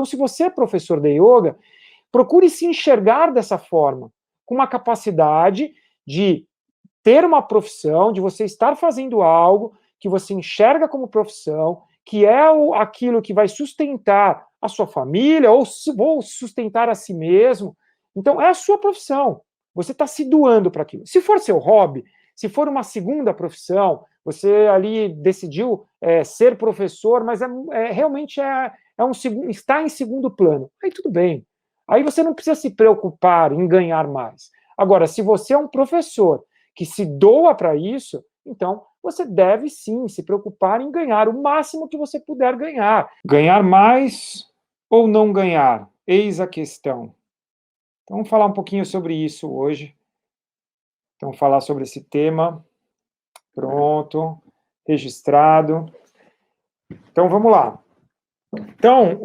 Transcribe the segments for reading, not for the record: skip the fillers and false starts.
se você é professor de yoga, procure se enxergar dessa forma, com uma capacidade de ter uma profissão, de você estar fazendo algo que você enxerga como profissão, que é aquilo que vai sustentar a sua família ou sustentar a si mesmo. Então, é a sua profissão. Você está se doando para aquilo. Se for seu hobby, se for uma segunda profissão, você ali decidiu ser professor, mas realmente está em segundo plano. Aí tudo bem. Aí você não precisa se preocupar em ganhar mais. Agora, se você é um professor que se doa para isso, então você deve sim se preocupar em ganhar o máximo que você puder ganhar. Ganhar mais ou não ganhar? Eis a questão. Então, vamos falar um pouquinho sobre isso hoje. Então, falar sobre esse tema. Pronto, registrado. Então, vamos lá. Então,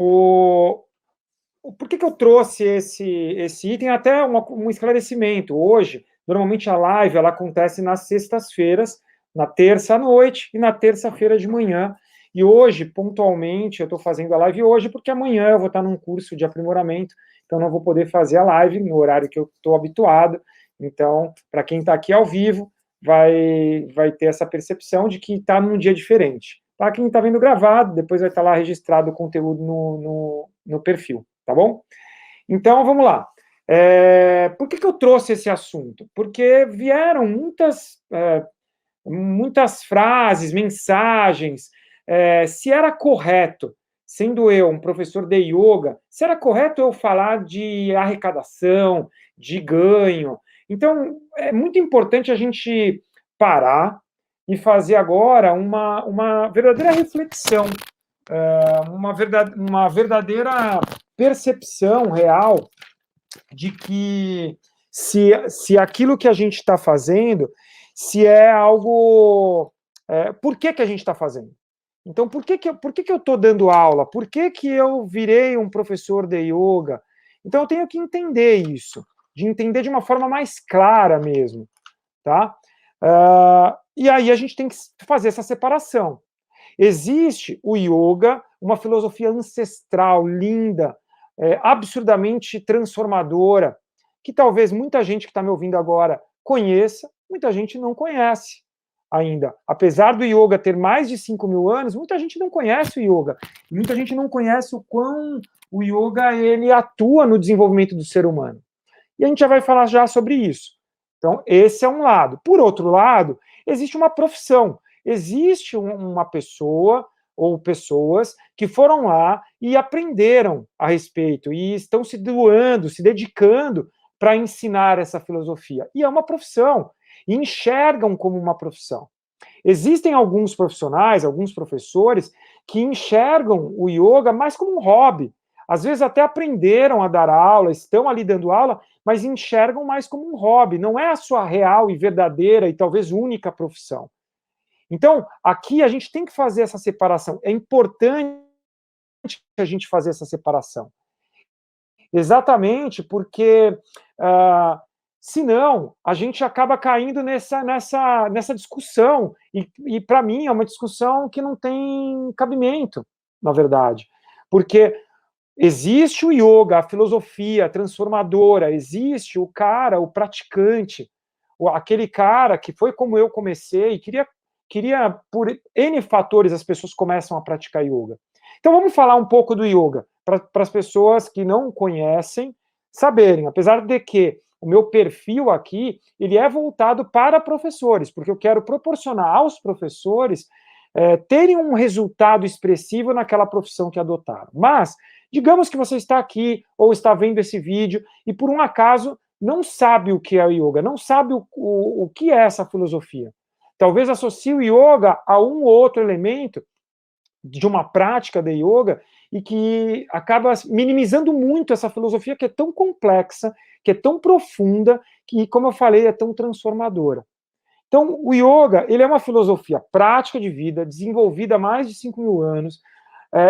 por que eu trouxe esse item? Até um esclarecimento. Hoje, normalmente a live ela acontece nas sextas-feiras, na terça à noite e na terça-feira de manhã. E hoje, pontualmente, eu estou fazendo a live hoje porque amanhã eu vou estar num curso de aprimoramento, então não vou poder fazer a live no horário que eu estou habituado. Então, para quem está aqui ao vivo, vai ter essa percepção de que está num dia diferente. Para quem está vendo gravado, depois vai estar lá registrado o conteúdo no perfil, tá bom? Então, vamos lá. Por que eu trouxe esse assunto? Porque vieram muitas frases, mensagens, se era correto, sendo eu um professor de yoga, se era correto eu falar de arrecadação, de ganho. Então, é muito importante a gente parar e fazer agora uma verdadeira reflexão, uma verdadeira percepção real de que se aquilo que a gente está fazendo, se é algo... por que a gente está fazendo? Então, por que eu estou dando aula? Por que eu virei um professor de yoga? Então, eu tenho que entender isso, de entender de uma forma mais clara mesmo, tá? E aí a gente tem que fazer essa separação. Existe o yoga, uma filosofia ancestral, linda, absurdamente transformadora, que talvez muita gente que está me ouvindo agora conheça, muita gente não conhece ainda. Apesar do yoga ter mais de 5.000 anos, muita gente não conhece o yoga. Muita gente não conhece o quão o yoga ele atua no desenvolvimento do ser humano. E a gente já vai falar já sobre isso. Então, esse é um lado. Por outro lado, existe uma profissão. Existe uma pessoa ou pessoas que foram lá e aprenderam a respeito e estão se doando, se dedicando para ensinar essa filosofia. E é uma profissão. E enxergam como uma profissão. Existem alguns profissionais, alguns professores, que enxergam o yoga mais como um hobby. Às vezes até aprenderam a dar aula, estão ali dando aula, mas enxergam mais como um hobby. Não é a sua real e verdadeira e talvez única profissão. Então, aqui a gente tem que fazer essa separação. É importante a gente fazer essa separação. Exatamente porque, senão, a gente acaba caindo nessa discussão. E para mim, é uma discussão que não tem cabimento, na verdade. Porque existe o yoga, a filosofia transformadora, existe o cara, o praticante, aquele cara que foi como eu comecei, queria por N fatores, as pessoas começam a praticar yoga. Então vamos falar um pouco do yoga, para as pessoas que não conhecem saberem, apesar de que o meu perfil aqui, ele é voltado para professores, porque eu quero proporcionar aos professores terem um resultado expressivo naquela profissão que adotaram. Mas, digamos que você está aqui, ou está vendo esse vídeo, e por um acaso não sabe o que é o yoga, não sabe o que é essa filosofia. Talvez associe o yoga a um ou outro elemento de uma prática de yoga e que acaba minimizando muito essa filosofia que é tão complexa, que é tão profunda, que, como eu falei, é tão transformadora. Então, o yoga, ele é uma filosofia prática de vida, desenvolvida há mais de 5.000 anos.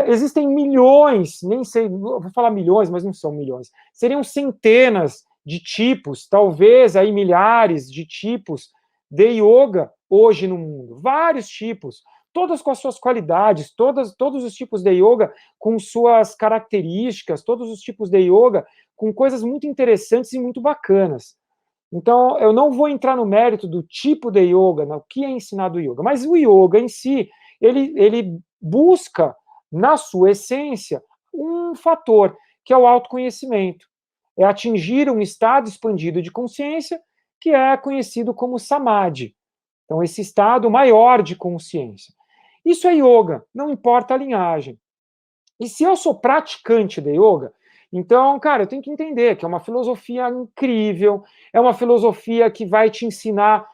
Existem milhões, nem sei, vou falar milhões, mas não são milhões. Seriam centenas de tipos, talvez aí milhares de tipos de yoga hoje no mundo. Vários tipos. todas com as suas qualidades, todos os tipos de yoga com suas características, todos os tipos de yoga com coisas muito interessantes e muito bacanas. Então, eu não vou entrar no mérito do tipo de yoga, no que é ensinado o yoga, mas o yoga em si, ele busca, na sua essência, um fator, que é o autoconhecimento. É atingir um estado expandido de consciência, que é conhecido como samadhi. Então, esse estado maior de consciência. Isso é yoga, não importa a linhagem. E se eu sou praticante de yoga, então, cara, eu tenho que entender que é uma filosofia incrível, é uma filosofia que vai te ensinar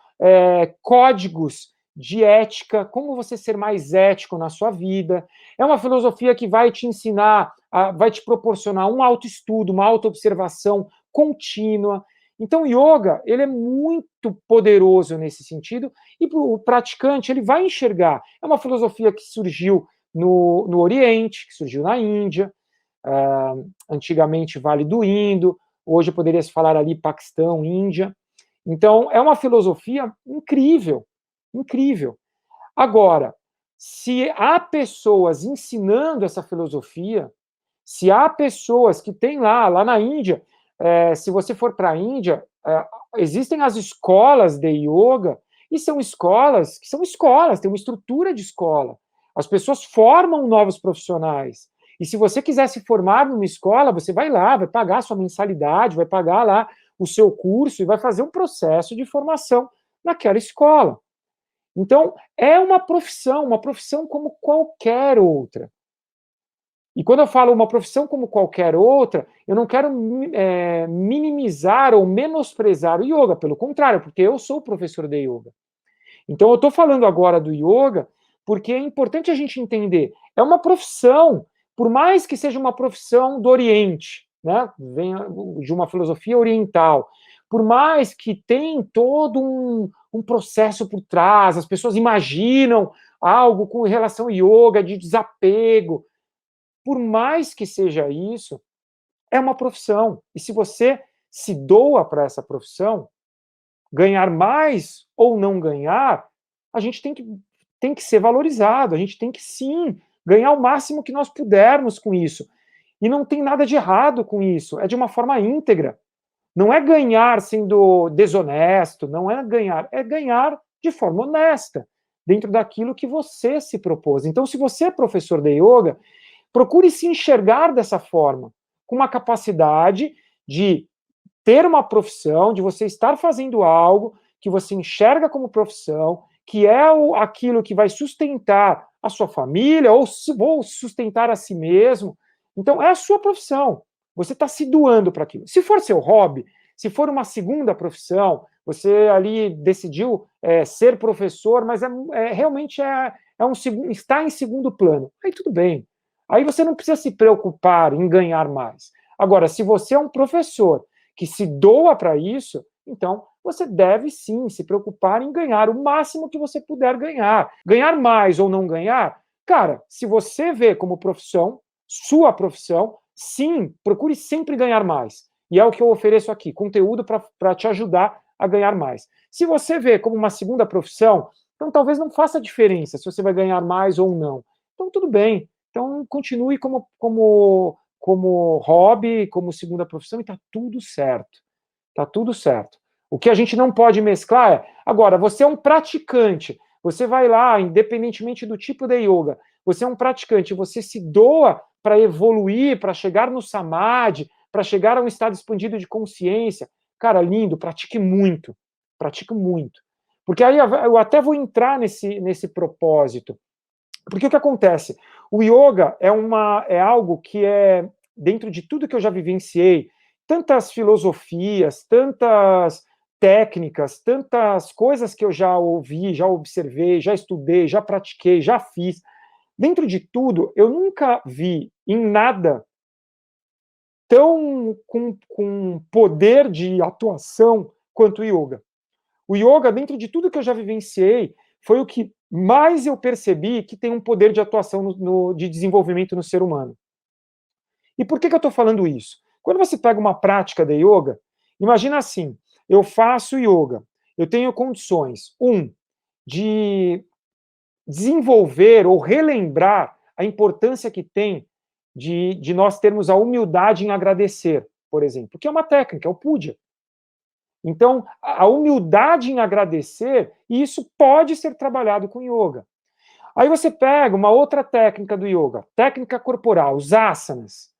códigos de ética, como você ser mais ético na sua vida. É uma filosofia que vai te ensinar, vai te proporcionar um autoestudo, uma autoobservação contínua. Então, o yoga, ele é muito poderoso nesse sentido, e o praticante, ele vai enxergar. É uma filosofia que surgiu no Oriente, que surgiu na Índia, antigamente Vale do Indo, hoje poderia se falar ali Paquistão, Índia. Então, é uma filosofia incrível, incrível. Agora, se há pessoas ensinando essa filosofia, se há pessoas que têm lá na Índia, se você for para a Índia, existem as escolas de yoga, e são escolas que são escolas, tem uma estrutura de escola. As pessoas formam novos profissionais. E se você quiser se formar numa escola, você vai lá, vai pagar a sua mensalidade, vai pagar lá o seu curso e vai fazer um processo de formação naquela escola. Então, é uma profissão como qualquer outra. E quando eu falo uma profissão como qualquer outra, eu não quero minimizar ou menosprezar o yoga, pelo contrário, porque eu sou professor de yoga. Então, eu estou falando agora do yoga porque é importante a gente entender. É uma profissão, por mais que seja uma profissão do Oriente, né? Venha de uma filosofia oriental, por mais que tem todo um processo por trás, as pessoas imaginam algo com relação ao yoga, de desapego. Por mais que seja isso, é uma profissão. E se você se doa para essa profissão, ganhar mais ou não ganhar, a gente tem que ser valorizado, a gente tem que sim ganhar o máximo que nós pudermos com isso. E não tem nada de errado com isso, é de uma forma íntegra. Não é ganhar sendo desonesto, não é ganhar de forma honesta, dentro daquilo que você se propôs. Então, se você é professor de yoga, procure se enxergar dessa forma, com uma capacidade de ter uma profissão, de você estar fazendo algo que você enxerga como profissão, que é aquilo que vai sustentar a sua família ou sustentar a si mesmo. Então, é a sua profissão. Você está se doando para aquilo. Se for seu hobby, se for uma segunda profissão, você ali decidiu ser professor, mas realmente está em segundo plano. Aí tudo bem. Aí você não precisa se preocupar em ganhar mais. Agora, se você é um professor que se doa para isso, então você deve sim se preocupar em ganhar o máximo que você puder ganhar. Ganhar mais ou não ganhar, cara, se você vê como profissão, sua profissão, sim, procure sempre ganhar mais. E é o que eu ofereço aqui, conteúdo para te ajudar a ganhar mais. Se você vê como uma segunda profissão, então talvez não faça diferença se você vai ganhar mais ou não. Então tudo bem. Então continue como hobby, como segunda profissão, e está tudo certo. Está tudo certo. O que a gente não pode mesclar é, agora, você é um praticante, você vai lá, independentemente do tipo de yoga, você é um praticante, você se doa para evoluir, para chegar no samadhi, para chegar a um estado expandido de consciência. Cara, lindo, pratique muito. Pratique muito. Porque aí eu até vou entrar nesse propósito. Porque o que acontece? O yoga é algo que é, dentro de tudo que eu já vivenciei, tantas filosofias, tantas técnicas, tantas coisas que eu já ouvi, já observei, já estudei, já pratiquei, já fiz. Dentro de tudo, eu nunca vi em nada tão com poder de atuação quanto o yoga. O yoga, dentro de tudo que eu já vivenciei, foi o que mais eu percebi que tem um poder de atuação de desenvolvimento no ser humano. E por que eu estou falando isso? Quando você pega uma prática de yoga, imagina assim, eu faço yoga, eu tenho condições, de desenvolver ou relembrar a importância que tem de nós termos a humildade em agradecer, por exemplo, que é uma técnica, é o puja. Então, a humildade em agradecer, e isso pode ser trabalhado com yoga. Aí você pega uma outra técnica do yoga, técnica corporal, os asanas.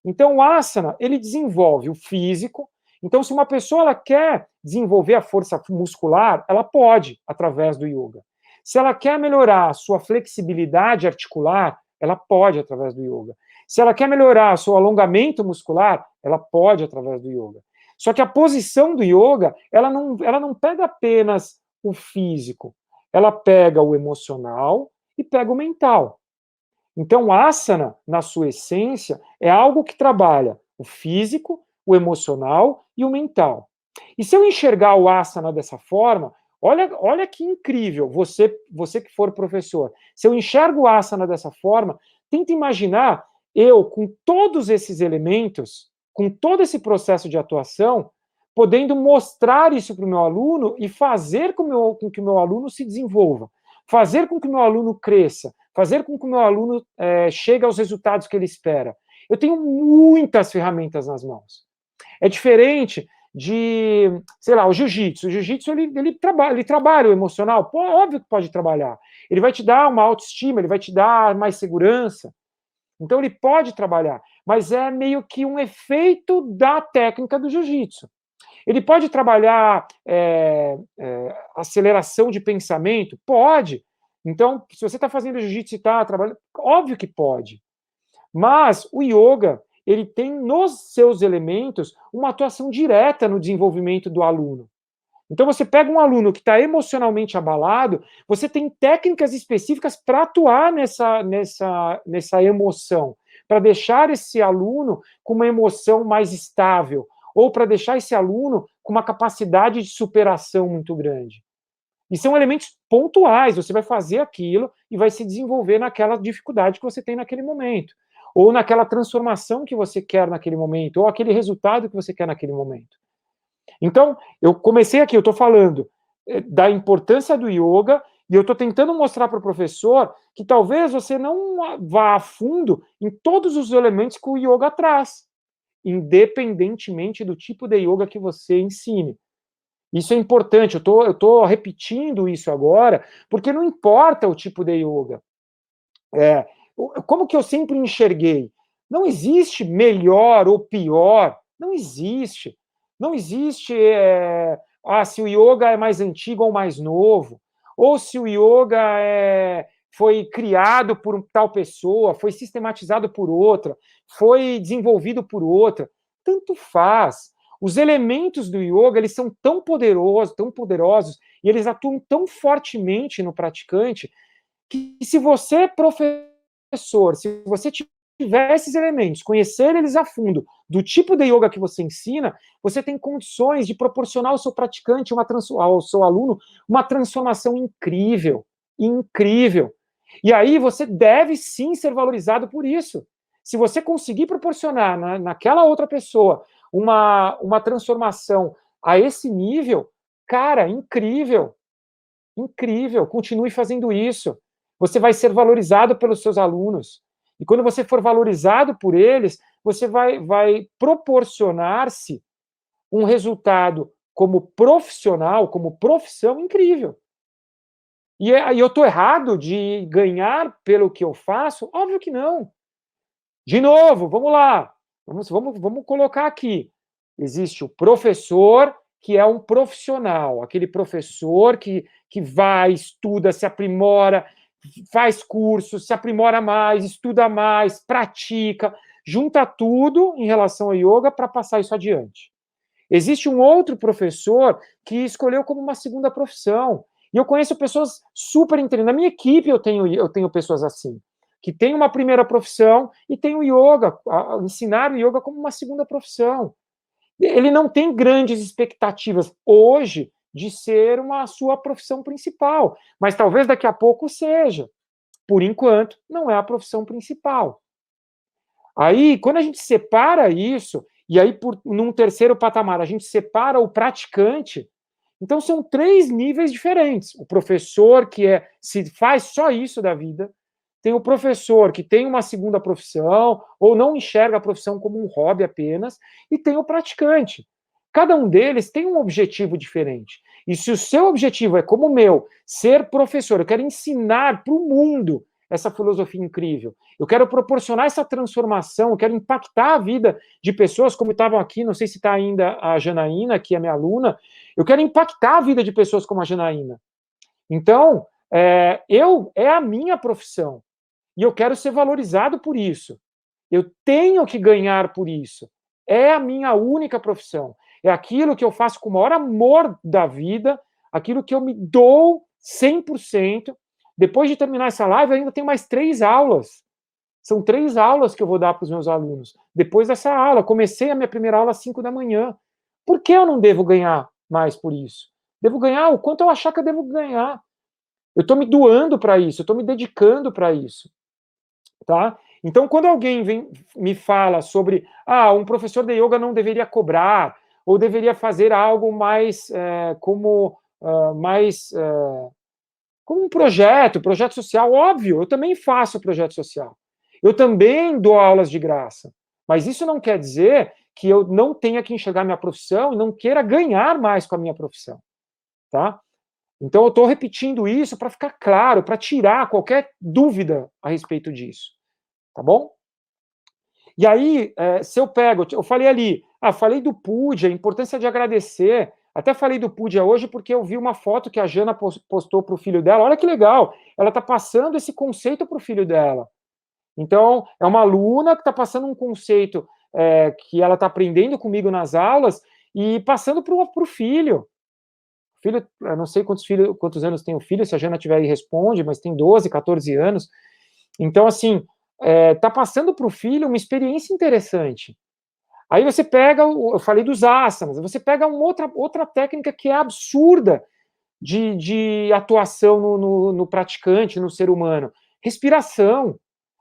Então, o asana, ele desenvolve o físico. Então, se uma pessoa ela quer desenvolver a força muscular, ela pode, através do yoga. Se ela quer melhorar a sua flexibilidade articular, ela pode, através do yoga. Se ela quer melhorar o seu alongamento muscular, ela pode, através do yoga. Só que a posição do yoga, ela não pega apenas o físico, ela pega o emocional e pega o mental. Então, asana, na sua essência, é algo que trabalha o físico, o emocional e o mental. E se eu enxergar o asana dessa forma, olha que incrível, você que for professor, se eu enxergo o asana dessa forma, tenta imaginar eu, com todos esses elementos, com todo esse processo de atuação, podendo mostrar isso para o meu aluno e fazer com que o meu aluno se desenvolva, fazer com que o meu aluno cresça, fazer com que o meu aluno chegue aos resultados que ele espera. Eu tenho muitas ferramentas nas mãos. É diferente de, sei lá, o jiu-jitsu. O jiu-jitsu, ele trabalha o emocional. Pô, óbvio que pode trabalhar. Ele vai te dar uma autoestima, ele vai te dar mais segurança. Então, ele pode trabalhar. Mas é meio que um efeito da técnica do jiu-jitsu. Ele pode trabalhar aceleração de pensamento? Pode. Então, se você está fazendo jiu-jitsu e está trabalhando, óbvio que pode. Mas o yoga, ele tem nos seus elementos uma atuação direta no desenvolvimento do aluno. Então, você pega um aluno que está emocionalmente abalado, você tem técnicas específicas para atuar nessa emoção, para deixar esse aluno com uma emoção mais estável, ou para deixar esse aluno com uma capacidade de superação muito grande. E são elementos pontuais, você vai fazer aquilo e vai se desenvolver naquela dificuldade que você tem naquele momento, ou naquela transformação que você quer naquele momento, ou aquele resultado que você quer naquele momento. Então, eu comecei aqui, eu estou falando da importância do yoga, e eu estou tentando mostrar para o professor que talvez você não vá a fundo em todos os elementos que o yoga traz, independentemente do tipo de yoga que você ensine. Isso é importante, eu estou repetindo isso agora, porque não importa o tipo de yoga. Como que eu sempre enxerguei? Não existe melhor ou pior, não existe. Não existe se o yoga é mais antigo ou mais novo, ou se o yoga foi criado por tal pessoa, foi sistematizado por outra, foi desenvolvido por outra. Tanto faz. Os elementos do yoga, eles são tão poderosos, e eles atuam tão fortemente no praticante, que se você, professor, se você tiver esses elementos, conhecer eles a fundo, do tipo de yoga que você ensina, você tem condições de proporcionar ao seu praticante, ao seu aluno, uma transformação incrível, incrível. E aí você deve sim ser valorizado por isso. Se você conseguir proporcionar naquela outra pessoa uma transformação a esse nível, cara, incrível, incrível, continue fazendo isso. Você vai ser valorizado pelos seus alunos. E quando você for valorizado por eles, você vai proporcionar-se um resultado como profissional, como profissão incrível. E aí eu estou errado de ganhar pelo que eu faço? Óbvio que não. De novo, vamos lá. Vamos colocar aqui. Existe o professor, que é um profissional, aquele professor que vai, estuda, se aprimora, faz cursos, se aprimora mais, estuda mais, pratica, junta tudo em relação ao yoga para passar isso adiante. Existe um outro professor que escolheu como uma segunda profissão. E eu conheço pessoas super inteligentes. Na minha equipe eu tenho pessoas assim, que têm uma primeira profissão e tem o yoga, ensinar o yoga como uma segunda profissão. Ele não tem grandes expectativas hoje de ser uma sua profissão principal, mas talvez daqui a pouco seja. Por enquanto, não é a profissão principal. Aí, quando a gente separa isso, e aí, num terceiro patamar, a gente separa o praticante, Então, são 3 níveis diferentes. O professor que se faz só isso da vida, tem o professor que tem uma segunda profissão, ou não enxerga a profissão como um hobby apenas, e tem o praticante. Cada um deles tem um objetivo diferente. E se o seu objetivo é como o meu, ser professor, eu quero ensinar para o mundo essa filosofia incrível, eu quero proporcionar essa transformação, eu quero impactar a vida de pessoas como estavam aqui, não sei se está ainda a Janaína, que é minha aluna, eu quero impactar a vida de pessoas como a Janaína. Então, é a minha profissão. E eu quero ser valorizado por isso. Eu tenho que ganhar por isso. É a minha única profissão. É aquilo que eu faço com o maior amor da vida, aquilo que eu me dou 100%. Depois de terminar essa live, eu ainda tenho mais 3 aulas. São 3 aulas que eu vou dar para os meus alunos. Depois dessa aula, comecei a minha primeira aula às 5 da manhã. Por que eu não devo ganhar mais por isso? Devo ganhar o quanto eu achar que eu devo ganhar. Eu estou me doando para isso, eu estou me dedicando para isso. Tá? Então, quando alguém me fala sobre um professor de yoga não deveria cobrar, ou deveria fazer algo mais como um projeto social, óbvio, eu também faço projeto social. Eu também dou aulas de graça. Mas isso não quer dizer que eu não tenha que enxergar minha profissão e não queira ganhar mais com a minha profissão. Tá? Então, eu estou repetindo isso para ficar claro, para tirar qualquer dúvida a respeito disso. Tá bom? E aí, se eu falei ali, falei do Pudia, a importância de agradecer, até falei do Pudia hoje porque eu vi uma foto que a Jana postou para o filho dela, olha que legal, ela está passando esse conceito para o filho dela. Então, é uma aluna que está passando um conceito que ela está aprendendo comigo nas aulas e passando para o filho. Filho, eu não sei quantos anos tem o filho, se a Jana tiver aí responde, mas tem 12, 14 anos. Então, assim, está passando para o filho uma experiência interessante. Aí você pega, eu falei dos asanas, você pega outra técnica que é absurda de atuação no praticante, no ser humano. Respiração.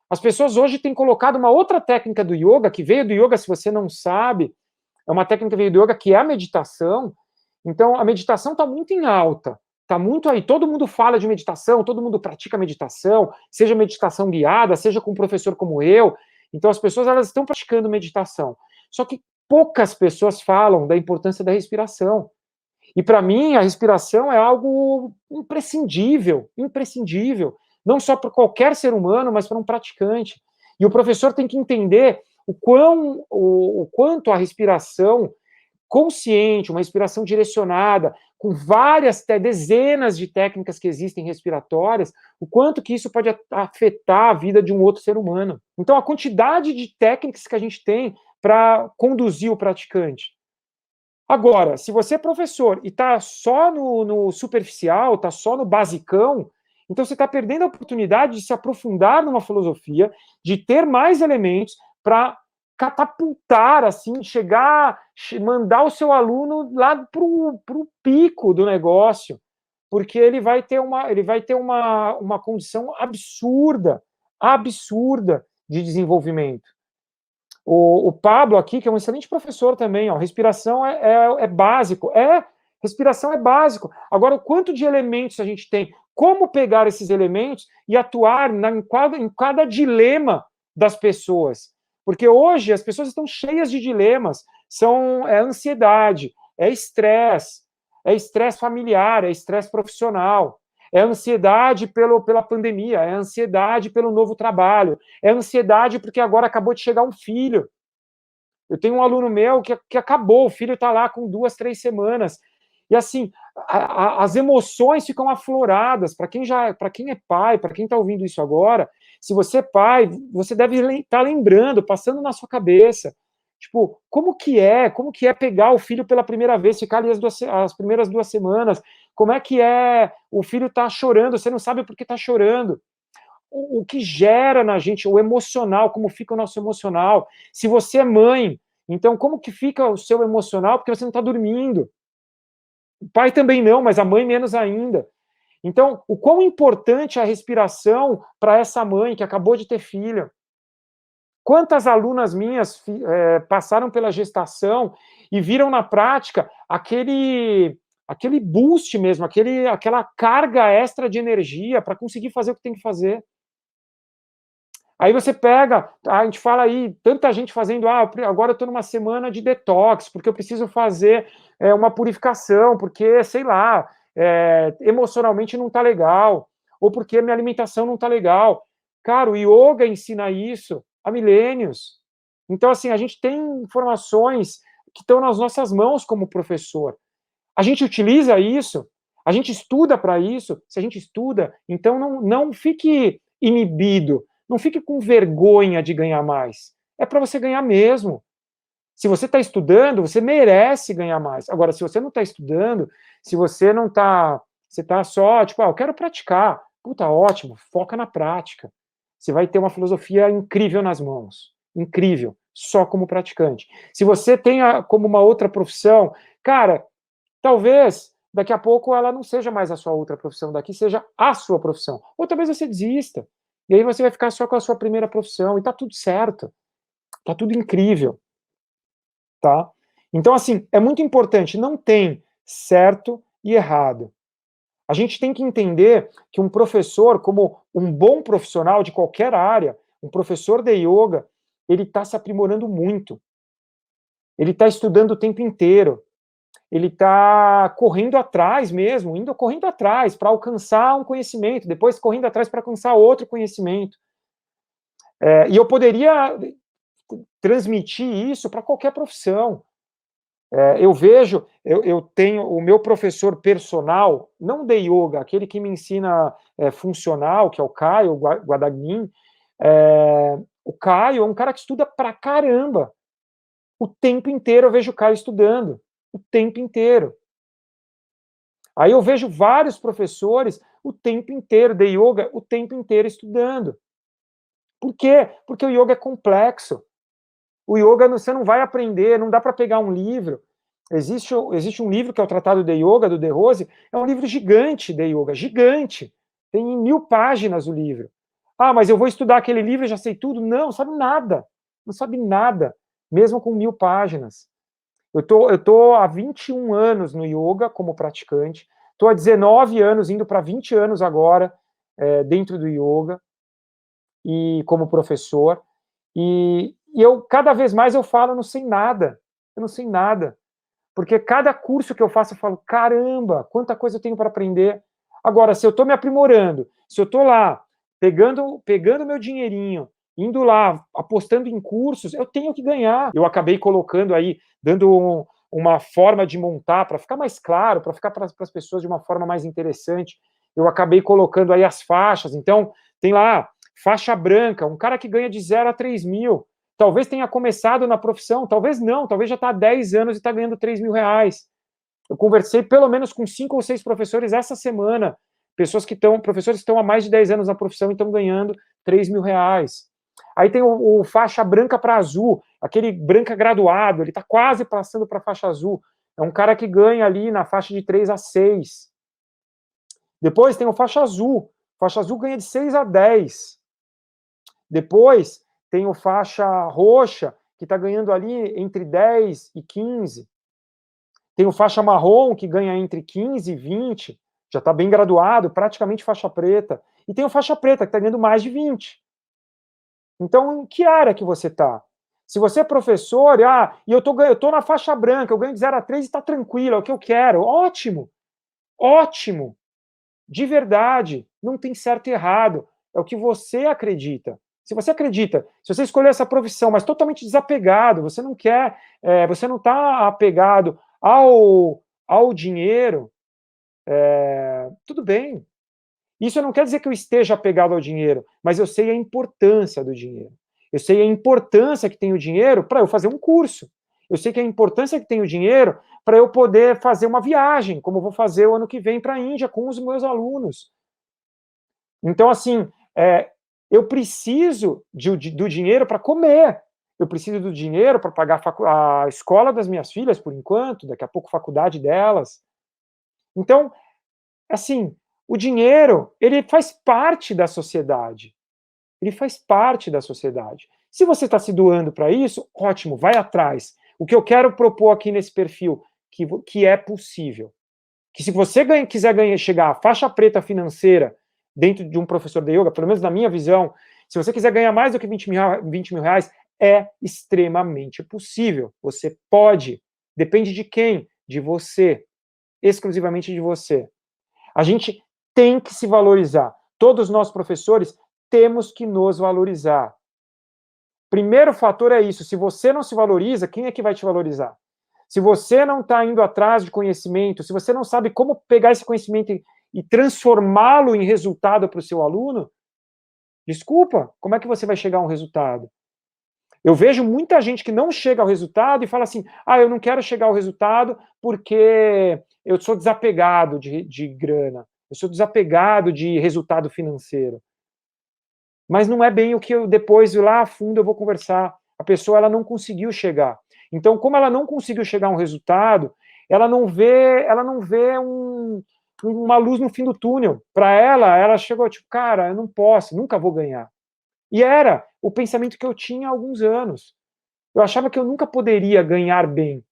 As pessoas hoje têm colocado uma outra técnica do yoga, que veio do yoga, se você não sabe, é uma técnica que veio do yoga, que é a meditação. Então, a meditação está muito em alta. Está muito aí. Todo mundo fala de meditação, todo mundo pratica meditação, seja meditação guiada, seja com um professor como eu. Então, as pessoas elas estão praticando meditação. Só que poucas pessoas falam da importância da respiração. E para mim, a respiração é algo imprescindível, imprescindível. Não só para qualquer ser humano, mas para um praticante. E o professor tem que entender o quanto a respiração consciente, uma respiração direcionada, com várias, dezenas de técnicas que existem respiratórias, o quanto que isso pode afetar a vida de um outro ser humano. Então, a quantidade de técnicas que a gente tem para conduzir o praticante. Agora, se você é professor e está só no superficial, está só no basicão, então você está perdendo a oportunidade de se aprofundar numa filosofia, de ter mais elementos para catapultar, assim, mandar o seu aluno lá para o pico do negócio, porque ele vai ter uma condição absurda de desenvolvimento. O Pablo aqui, que é um excelente professor também, respiração é básico. Respiração é básico. Agora, o quanto de elementos a gente tem, como pegar esses elementos e atuar em cada dilema das pessoas. Porque hoje as pessoas estão cheias de dilemas. É ansiedade, é estresse familiar, é estresse profissional, é ansiedade pela pandemia, é ansiedade pelo novo trabalho, é ansiedade porque agora acabou de chegar um filho. Eu tenho um aluno meu que acabou, o filho está lá com 2, 3 semanas. E assim, as emoções ficam afloradas. Para quem é pai, para quem está ouvindo isso agora, se você é pai, você deve estar lembrando, passando na sua cabeça. Tipo, como que é pegar o filho pela primeira vez, ficar ali as primeiras 2 semanas? Como é que é o filho tá chorando, você não sabe por que está chorando? O que gera na gente, o emocional, como fica o nosso emocional. Se você é mãe, então como que fica o seu emocional? Porque você não está dormindo. O pai também não, mas a mãe menos ainda. Então, o quão importante é a respiração para essa mãe que acabou de ter filha. Quantas alunas minhas passaram pela gestação e viram na prática aquele boost mesmo, aquela carga extra de energia para conseguir fazer o que tem que fazer. Aí você pega, a gente fala aí, tanta gente fazendo, agora eu estou numa semana de detox, porque eu preciso fazer uma purificação, porque, sei lá, emocionalmente não está legal, ou porque minha alimentação não está legal. Cara, o yoga ensina isso há milênios. Então, assim, a gente tem informações que estão nas nossas mãos como professor. A gente utiliza isso, a gente estuda para isso. Se a gente estuda, então não fique inibido, não fique com vergonha de ganhar mais. É para você ganhar mesmo. Se você está estudando, você merece ganhar mais. Agora, se você não está estudando, se você não está, você está só, tipo, eu quero praticar. Puta, ótimo, foca na prática. Você vai ter uma filosofia incrível nas mãos. Incrível, só como praticante. Se você tem como uma outra profissão, cara, talvez daqui a pouco ela não seja mais a sua outra profissão, daqui seja a sua profissão. Ou talvez você desista. E aí você vai ficar só com a sua primeira profissão e tá tudo certo. Tá tudo incrível, tá? Então, assim, é muito importante, não tem certo e errado. A gente tem que entender que um professor, como um bom profissional de qualquer área, um professor de yoga, ele está se aprimorando muito. Ele está estudando o tempo inteiro. Ele está correndo atrás mesmo, indo correndo atrás para alcançar um conhecimento, depois correndo atrás para alcançar outro conhecimento. E eu poderia transmitir isso para qualquer profissão. Eu vejo, eu tenho o meu professor personal, não de yoga, aquele que me ensina funcional, que é o Caio Guadagnin. O Caio é um cara que estuda pra caramba. O tempo inteiro eu vejo o Caio estudando. O tempo inteiro. Aí eu vejo vários professores o tempo inteiro de yoga, o tempo inteiro estudando. Por quê? Porque o yoga é complexo. O yoga você não vai aprender, não dá para pegar um livro. Existe um livro que é o Tratado de Yoga, do De Rose, é um livro gigante de yoga, gigante. Tem 1000 páginas o livro. Mas eu vou estudar aquele livro e já sei tudo? Não, não sabe nada. Não sabe nada, mesmo com 1000 páginas. Eu tô há 21 anos no yoga como praticante, estou há 19 anos, indo para 20 anos agora, dentro do yoga, e como professor, e eu, cada vez mais eu falo, eu não sei nada, porque cada curso que eu faço eu falo, caramba, quanta coisa eu tenho para aprender. Agora, se eu estou me aprimorando, se eu estou lá, pegando meu dinheirinho, indo lá, apostando em cursos, eu tenho que ganhar. Eu acabei colocando aí, dando uma forma de montar, para ficar mais claro, para ficar para as pessoas de uma forma mais interessante, eu acabei colocando aí as faixas. Então, tem lá, faixa branca, um cara que ganha de 0 a 3 mil, talvez tenha começado na profissão, talvez não, talvez já está há 10 anos e está ganhando 3 mil reais. Eu conversei pelo menos com 5 ou 6 professores essa semana, professores que estão há mais de 10 anos na profissão e estão ganhando 3 mil reais. Aí tem o faixa branca para azul, aquele branca graduado, ele está quase passando para faixa azul. É um cara que ganha ali na faixa de 3 a 6. Depois tem o faixa azul ganha de 6 a 10. Depois tem o faixa roxa, que está ganhando ali entre 10 e 15. Tem o faixa marrom, que ganha entre 15 e 20, já está bem graduado, praticamente faixa preta. E tem o faixa preta, que está ganhando mais de 20. Então, em que área que você está? Se você é professor, e eu tô na faixa branca, eu ganho de 0 a 3 e está tranquilo, é o que eu quero. Ótimo! Ótimo! De verdade, não tem certo e errado. É o que você acredita. Se você acredita, se você escolher essa profissão, mas totalmente desapegado, você não quer, você não está apegado ao dinheiro, tudo bem. Isso não quer dizer que eu esteja apegado ao dinheiro, mas eu sei a importância do dinheiro. Eu sei a importância que tem o dinheiro para eu fazer um curso. Eu sei que a importância que tem o dinheiro para eu poder fazer uma viagem, como eu vou fazer o ano que vem para a Índia com os meus alunos. Então, assim, eu preciso do dinheiro para comer. Eu preciso do dinheiro para pagar a escola das minhas filhas, por enquanto, daqui a pouco a faculdade delas. Então, assim, o dinheiro, ele faz parte da sociedade. Ele faz parte da sociedade. Se você está se doando para isso, ótimo, vai atrás. O que eu quero propor aqui nesse perfil, que é possível. que se você quiser chegar à faixa preta financeira dentro de um professor de yoga, pelo menos na minha visão, se você quiser ganhar mais do que 20 mil reais, é extremamente possível. Você pode. Depende de quem? De você. Exclusivamente de você. A gente tem que se valorizar. Todos nós, professores, temos que nos valorizar. Primeiro fator é isso. Se você não se valoriza, quem é que vai te valorizar? Se você não está indo atrás de conhecimento, se você não sabe como pegar esse conhecimento e transformá-lo em resultado para o seu aluno, desculpa, como é que você vai chegar a um resultado? Eu vejo muita gente que não chega ao resultado e fala assim, eu não quero chegar ao resultado porque eu sou desapegado de grana, eu sou desapegado de resultado financeiro. Mas não é bem o que eu depois, lá a fundo, eu vou conversar. A pessoa ela não conseguiu chegar. Então, como ela não conseguiu chegar a um resultado, ela não vê uma luz no fim do túnel. Para ela chegou tipo, cara, eu não posso, nunca vou ganhar. E era o pensamento que eu tinha há alguns anos. Eu achava que eu nunca poderia ganhar bem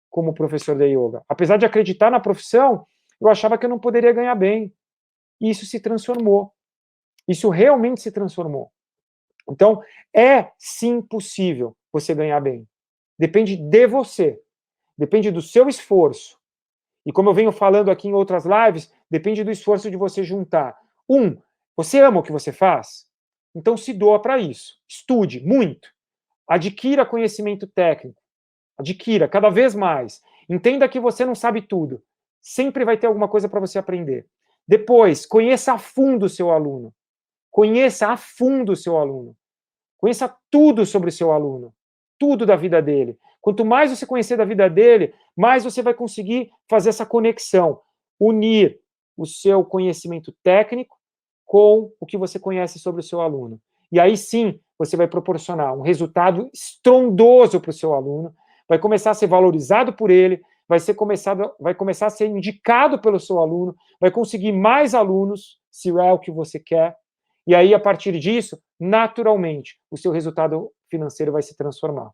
como professor de yoga. Apesar de acreditar na profissão, eu achava que eu não poderia ganhar bem. E isso se transformou. Isso realmente se transformou. Então, é sim possível você ganhar bem. Depende de você. Depende do seu esforço. E como eu venho falando aqui em outras lives, depende do esforço de você juntar. Você ama o que você faz? Então se doa para isso. Estude muito. Adquira conhecimento técnico. Adquira cada vez mais. Entenda que você não sabe tudo. Sempre vai ter alguma coisa para você aprender. Depois, conheça a fundo o seu aluno. Conheça a fundo o seu aluno. Conheça tudo sobre o seu aluno. Tudo da vida dele. Quanto mais você conhecer da vida dele, mais você vai conseguir fazer essa conexão. Unir o seu conhecimento técnico com o que você conhece sobre o seu aluno. E aí sim, você vai proporcionar um resultado estrondoso para o seu aluno, vai começar a ser valorizado por ele, vai começar a ser indicado pelo seu aluno, vai conseguir mais alunos, se é o que você quer, e aí, a partir disso, naturalmente, o seu resultado financeiro vai se transformar.